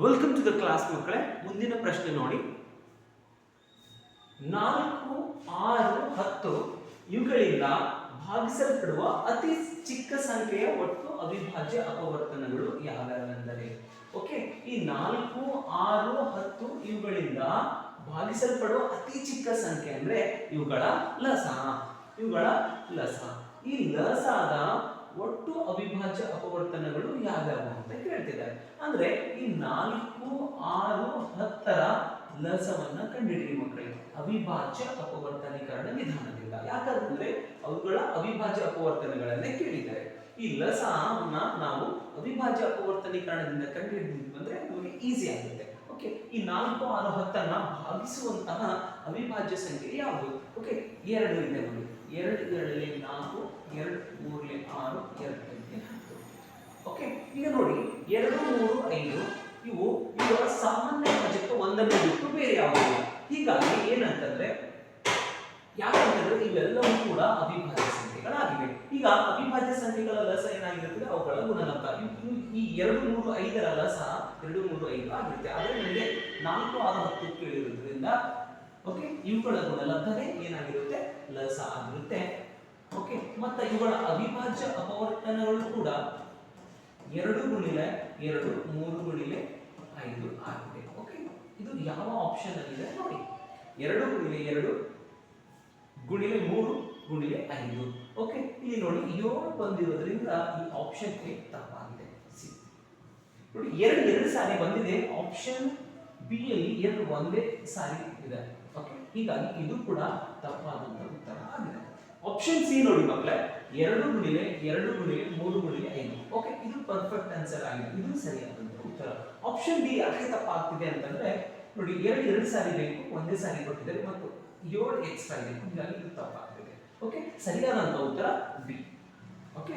Welcome to the class ಮಕ್ಕಳೇ. ಮುಂದಿನ ಪ್ರಶ್ನೆ ನೋಡಿ. 4, 6, 10 ಇವುಗಳಿಂದ ಭಾಗಿಸಲ್ಪಡುವ ಅತಿ ಚಿಕ್ಕ ಸಂಖ್ಯೆಯ ಒಟ್ಟು ಅವಿಭಾಜ್ಯ ಅಪವರ್ತನಗಳು ಯಾವ್ಯಾವೆಂದರೆ? ಓಕೆ, ಈ 4, 6, 10 ಇವುಗಳಿಂದ ಭಾಗಿಸಲ್ಪಡುವ ಅತಿ ಚಿಕ್ಕ ಸಂಖ್ಯೆ ಅಂದ್ರೆ ಇವುಗಳ ಲಸ. ಈ ಲಸದ ಒಟ್ಟು ಅವಿಭಾಜ್ಯ ಅಪವರ್ತನಗಳು ಯಾವ್ಯಾವು ಅಂತ ಕೇಳ್ತಿದ್ದಾರೆ. ಅಂದ್ರೆ ಈ 4, 6, 10ರ ಲಸವನ್ನ ಕಂಡುಹಿಡಿಯಿರಿ ಮಕ್ಕಳಿಗೆ ಅವಿಭಾಜ್ಯ ಅಪವರ್ತನೀಕರಣ ವಿಧಾನದಿಂದ. ಯಾಕಂದ್ರೆ ಅವುಗಳ ಅವಿಭಾಜ್ಯ ಅಪವರ್ತನಗಳನ್ನೇ ಕೇಳಿದ್ದಾರೆ. ಈ ಲಸವನ್ನ ನಾವು ಅವಿಭಾಜ್ಯ ಅಪವರ್ತನೀಕರಣದಿಂದ ಕಂಡುಹಿಡಿದ್ವಿ ಅಂದ್ರೆ ನಮಗೆ ಈಸಿ ಆಗುತ್ತೆ. ಓಕೆ, ಈ 4, 6, 10ನ್ನ ಭಾಗಿಸುವಂತಹ ಅವಿಭಾಜ್ಯ ಸಂಖ್ಯೆ ಯಾವುದು? ಓಕೆ, 2 ಇದೆ ನೋಡಿ. 2 2 4, 2 3 6, 2 5 10. ಓಕೆ, ಈಗ ನೋಡಿ 2 3 5 ಇವುಗಳ ಸಾಮಾನ್ಯ ಭಾಜಕ ಒಂದನ್ನು ಬಿಟ್ಟು ಬೇರೆ ಯಾವುದಿಲ್ಲ. ಹೀಗಾಗಿ ಏನಂತಂದ್ರೆ ಯಾಕಂತಂದ್ರೆ ಇವೆಲ್ಲವೂ ಕೂಡ ಅವಿಭಾಜ್ಯ ಸಂಖ್ಯೆಗಳಾಗಿವೆ. ಈಗ ಅವಿಭಾಜ್ಯ ಸಂಖ್ಯೆಗಳ ಲಸ ಏನಾಗಿರುತ್ತದೆ? ಅವುಗಳ ಗುಣಲಬ್ಧ. ಈ 2 3 5ರ ಲಸ 2 3 5 ಆಗಿರುತ್ತೆ. ಆದ್ರೆ ನನಗೆ 4 6 10 ಕೇಳಿರೋದ್ರಿಂದ ಓಕೆ, ಇವುಗಳ ಗುಣಲಬ್ಧವೇ ಏನಾಗಿರುತ್ತೆ? ಲಸ ಆಗಿರುತ್ತೆ. ಓಕೆ, ಮತ್ತೆ ಇವುಗಳ ಅವಿಭಾಜ್ಯ ಅಪವರ್ತನಗಳು ಕೂಡ 2 ಗುಣಿಲೆ 2 3 ಗುಣಿಲೆ 5 ಆಗಿದೆ. ಓಕೆ, ಇದು ಯಾವ ಆಪ್ಷನ್ ಅಲ್ಲಿ ಇದೆ ನೋಡಿ. 2 ಗುಣಿಲೆ 2 ಗುಣಿಲೆ 3 ಗುಣಿಲೆ 5. ಓಕೆ, ಇಲ್ಲಿ ನೋಡಿ 7 ಬಂದಿರೋದ್ರಿಂದ ಈ ಆಪ್ಷನ್ ಎ ತಪ್ಪಾಗಿದೆ. ಸಿ ನೋಡಿ, 2 ಸಾರಿ ಬಂದಿದೆ. ಆಪ್ಷನ್ ಬಿ ಯಲ್ಲಿ 2 ಒಂದೇ ಸಾರಿ ಇದೆ. ಓಕೆ, ಹೀಗಾಗಿ ಇದು ಕೂಡ ತಪ್ಪಾದಂತ ಉತ್ತರ ಆಗಿದೆ. ಆಪ್ಷನ್ ಸಿ ನೋಡಿ ಮಕ್ಕಳೇ, 2 ಗುಣಿಲೆ 2 ಗುಣಿಲೆ 3 ಗುಣಿಲೆ 5. ಓಕೆ, ಇದು ಪರ್ಫೆಕ್ಟ್ ಆನ್ಸರ್ ಆಗಿದೆ. ಇದು ಸರಿಯಾದಂತ ಉತ್ತರ. ಆಪ್ಷನ್ ಡಿ ಯಾಕೆ ತಪ್ಪಾಗ್ತಿದೆ ಅಂತಂದ್ರೆ ನೋಡಿ, 2 ಸಾರಿ ಬೇಕು, ಒಂದೇ ಸಾರಿ ಕೊಟ್ಟಿದ್ದಾರೆ ಮತ್ತು 7 ಎಕ್ಸ್ಟ್ರಾ ಇದೆ. ಹೀಗಾಗಿ ಇದು ತಪ್ಪಾಗ್ತಿದೆ. ಓಕೆ, ಸರಿಯಾದಂತ ಉತ್ತರ ಬಿ. ಓಕೆ.